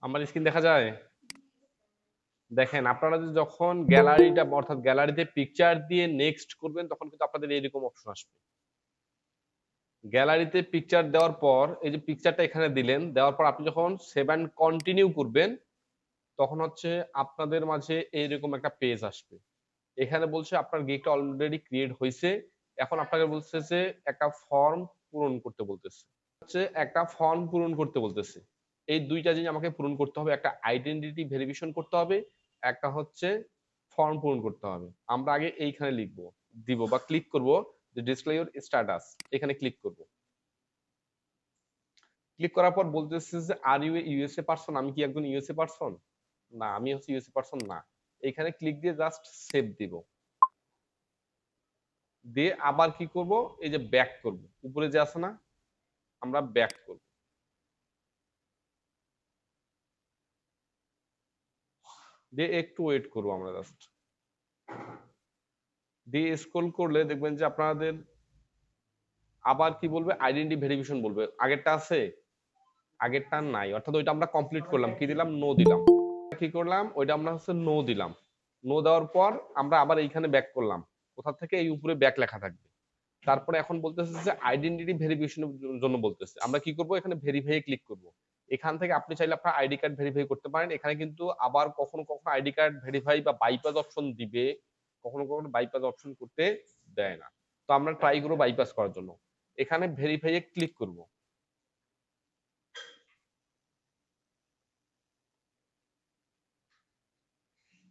আমার স্ক্রিন দেখা যায়? দেখেন আপনারা যখন গ্যালারিটা অর্থাৎ গ্যালারিতে পিকচার দিয়ে নেক্সট করবেন তখন কিন্তু আপনাদের এইরকম অপশন আসবে। গ্যালারিতে পিকচার দেওয়ার পর এই যে পিকচারটা এখানে দিলেন, দেওয়ার পর আপনি যখন সেভ অ্যান্ড কন্টিনিউ করবেন তখন হচ্ছে আপনাদের মাঝে এইরকম একটা পেজ আসবে। এখানে বলছে আপনার গিগটা অলরেডি ক্রিয়েট হইছে। এখন আপনাকে বলছে যে একটা ফর্ম পূরণ করতে বলতেছে। হচ্ছে একটা ফর্ম পূরণ করতে বলতেছে। এই ২ টা জিনিস আমাকে পূরণ করতে হবে। একটা আইডেন্টিটি ভেরিফিকেশন করতে হবে, একটা হচ্ছে ফর্ম পূরণ করতে হবে। আমরা আগে এইখানে লিখবো, দিব বা ক্লিক করব যে ডিসপ্লে ইওর স্ট্যাটাস। এখানে ক্লিক করব। ক্লিক করার পর বলতেছে যে are you a USA person? আমি কি একজন ইউএসএ পারসন? না, আমি হচ্ছে ইউএসএ পারসন না। এখানে ক্লিক দিয়ে জাস্ট সেভ দিব। দিয়ে আবার কি করব, এই যে ব্যাক করব, উপরে যে আছে না, আমরা ব্যাক করব। দিয়ে একটু ওয়েট করব আমরা জাস্ট। দিয়ে স্ক্রল করলে দেখবেন যে আপনাদের আবার কি বলবে, আইডেন্টি ভেরিফিকেশন বলবে। আগেরটা আছে, আগেরটা নাই, অর্থাৎ ওইটা আমরা কমপ্লিট করলাম, কি দিলাম, নো দিলাম। কি করলাম, ওইটা আমরা হচ্ছে নো দিলাম। নো দেওয়ার পর আমরা আবার এইখানে ব্যাক করলাম। কোথা থেকে, এই উপরে ব্যাক লেখা থাকবে। তারপরে এখন বলতেছে যে আইডেন্টিটি ভেরিফিকেশনের জন্য বলতেছে, আমরা কি করব, এখানে ভেরিফাই ক্লিক করব। এখান থেকে আপনি চাইলে আপনার আইডি কার্ড ভেরিফাই করতে পারেন। এখানে কিন্তু আবার কখনো কখনো আইডি কার্ড ভেরিফাই বা বাইপাস অপশন দিবে, কখনো কখনো বাইপাস অপশন করতে দেয় না। তো আমরা ট্রাই করব বাইপাস করার জন্য। এখানে ভেরিফাই এ ক্লিক করব।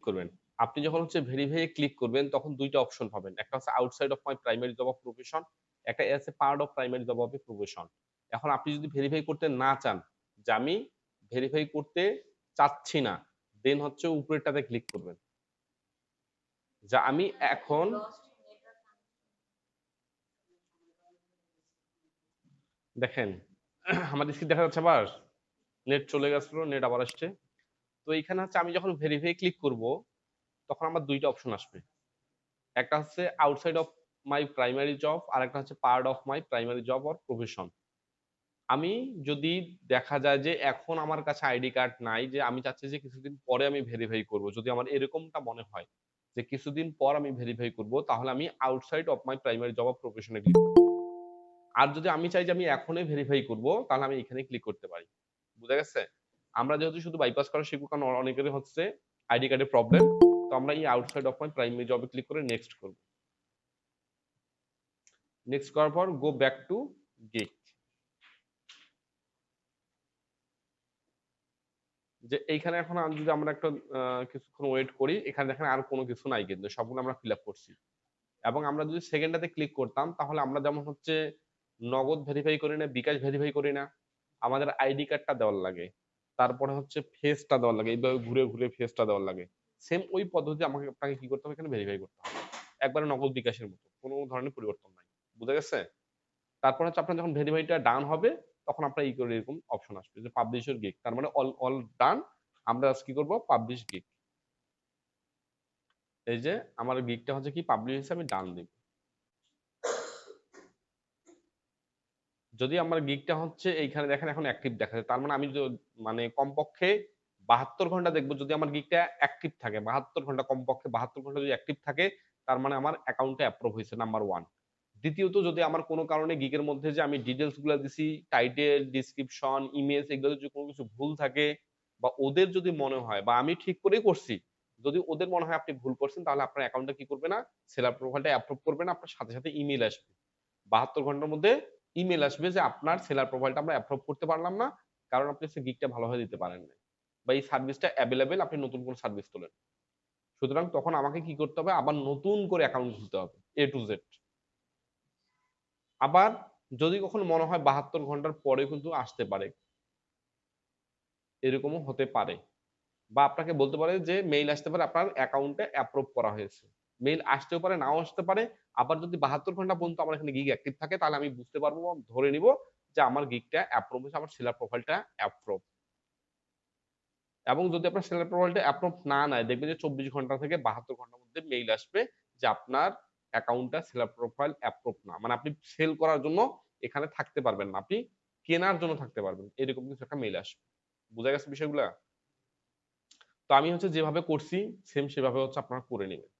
করবেন, আপনি যখন হচ্ছে ভেরিফাই এ ক্লিক করবেন তখন দুইটা অপশন পাবেন। একটা হচ্ছে outside of my primary job of profession, একটা আছে part of primary job of profession. এখন আপনি যদি ভেরিফাই করতে না চান, যে আমি ভেরিফাই করতে চাচ্ছি না, দেন হচ্ছে উপরেরটাতে ক্লিক করবেন। যা আমি এখন দেখেন আমার স্ক্রিন দেখা যাচ্ছে আবার, নেট চলে গেছিল, নেট আবার আসছে। তো এইখানে হচ্ছে আমি যখন ভেরিফাই ক্লিক করব তখন আমার দুইটা অপশন আসবে। একটা হচ্ছে outside of my primary job, আর একটা হচ্ছে part of my primary job or profession. আমি যদি দেখা যায় যে এখন আমার কাছে আইডি কার্ড নাই, যে আমি চাচ্ছি যে কিছুদিন পরে আমি ভেরিফাই করব, যদি আমার এরকমটা মনে হয় যে কিছুদিন পর আমি ভেরিফাই করব, তাহলে আমি outside of my primary job of প্রফেশনে ক্লিক করব। আর যদি আমি চাই যে আমি এখনই ভেরিফাই করব, তাহলে আমি এখানে ক্লিক করতে পারি। বুঝা গেছে? আমরা যেহেতু শুধু বাইপাস করা শিখব, কারণ অনেকেরই হচ্ছে আইডি কার্ডের প্রবলেম, তো আমরা এই আউটসাইড অফ মাই প্রাইমারি জবে ক্লিক করে নেক্সট করব। নেক্সট করার পর গো ব্যাক টু গিগ। যে এইখানে এখন যদি আমরা একটা কিছুক্ষণ ওয়েট করি, এখানে দেখেন আর কোনো কিছু নাই, কিন্তু সবগুলো আমরা ফিল আপ করছি। এবং আমরা যদি সেকেন্ডটাতে ক্লিক করতাম তাহলে আমরা যেমন হচ্ছে নগদ ভেরিফাই করি না, বিকাশ ভেরিফাই করি না, আমাদের আইডি কার্ডটা দেওয়ার লাগে, তারপরে হচ্ছে ফেসটা দেওয়ার লাগে, এইভাবে ঘুরে ঘুরে ফেসটা দেওয়ার লাগে। সেম ওই পদ্ধতি আমাকে আপনাকে কি করতে হবে, এখানে ভেরিফাই করতে হবে, একবারে নগদ বিকাশের মতো, কোনো ধরনের পরিবর্তন নাই। বুঝা গেছে? তারপর হচ্ছে আপনার যখন ভেরিফাইটা ডান হবে তখন আপনার ই করে এরকম অপশন আসবে যে পাবলিশ ইওর গিগ, তার মানে অল অল ডান। আমরা আজ কি করব, পাবলিশ গিগ। এই যে আমার গিগটা হচ্ছে কি পাবলিশ হয়েছে, আমি ডান দিব। যদি আমার গিগটা হচ্ছে এইখানে দেখেন এখন অ্যাক্টিভ দেখাচ্ছে, তার মানে আমি মানে কমপক্ষে 72 ঘন্টা দেখবো, যদি আমার গিগটা অ্যাক্টিভ থাকে 72 ঘন্টা, কমপক্ষে 72 ঘন্টা যদি অ্যাক্টিভ থাকে, তার মানে আমার অ্যাকাউন্টে অ্যাপ্রুভ হয়েছে, নাম্বার 1। দ্বিতীয়ত, যদি আমার কোনো কারণে গিগের মধ্যে যে আমি ডিটেলস গুলো দিছি, টাইটেল, ডিসক্রিপশন, ইমেজ, এগুলো যদি কোনো কিছু ভুল থাকে, বা ওদের যদি মনে হয় বা আমি ঠিক করেই করছি, যদি ওদের মনে হয় আপনি ভুল করছেন, তাহলে আপনার অ্যাকাউন্টটা কি করবে না, সেলার প্রোফাইলটা অ্যাপ্রুভ করবে না, আপনার সাথে সাথে ইমেল আসবে। 72 ঘন্টার মধ্যে ইমেল আসবে যে আপনার সেলার প্রোফাইলটা আমরা অ্যাপ্রুভ করতে পারলাম না, কারণ আপনি সে গিগটা ভালোভাবে দিতে পারেন না, বা এই সার্ভিসটা অ্যাভেলেবেল, আপনি নতুন কোন সার্ভিস তোলেন। সুতরাং তখন আমাকে কি করতে হবে, আবার নতুন করে অ্যাকাউন্ট খুলতে হবে এ টু জেড। আবার যদি কখনো মনে হয় 72 ঘন্টার পরে কিন্তু আসতে পারে, এরকমও হতে পারে। বা আপনাকে বলতে পারে যে মেইল আসতে পারে আপনার অ্যাকাউন্টে অ্যাপ্রুভ করা হয়েছে। মেইল আসতেও পারে, নাও আসতে পারে। আবার যদি 72 ঘন্টা পর্যন্ত আমার এখানে গিগ অ্যাক্টিভ থাকে, তাহলে আমি বুঝতে পারবো বা ধরে নিব যে আমার গিগটা অ্যাপ্রুভ হয়েছে, আমার সেলার প্রোফাইলটা অ্যাপ্রুভ। এবং যদি আপনার সেলার প্রোফাইলটা অ্যাপ্রুভ না নেয়, দেখবেন যে 24 ঘন্টা থেকে 72 ঘন্টার মধ্যে মেইল আসবে যে আপনার অ্যাকাউন্টটা সেলার প্রোফাইল অ্যাপ্রুভ না। মানে আপনি সেল করার জন্য এখানে থাকতে পারবেন না, আপনি কেনার জন্য থাকতে পারবেন, এরকম কিছু একটা মেইল আসবে। বুঝা গেছে বিষয়গুলা? তো আমি হচ্ছে যেভাবে করছি সেম সেভাবে হচ্ছে আপনারা করে নিবেন।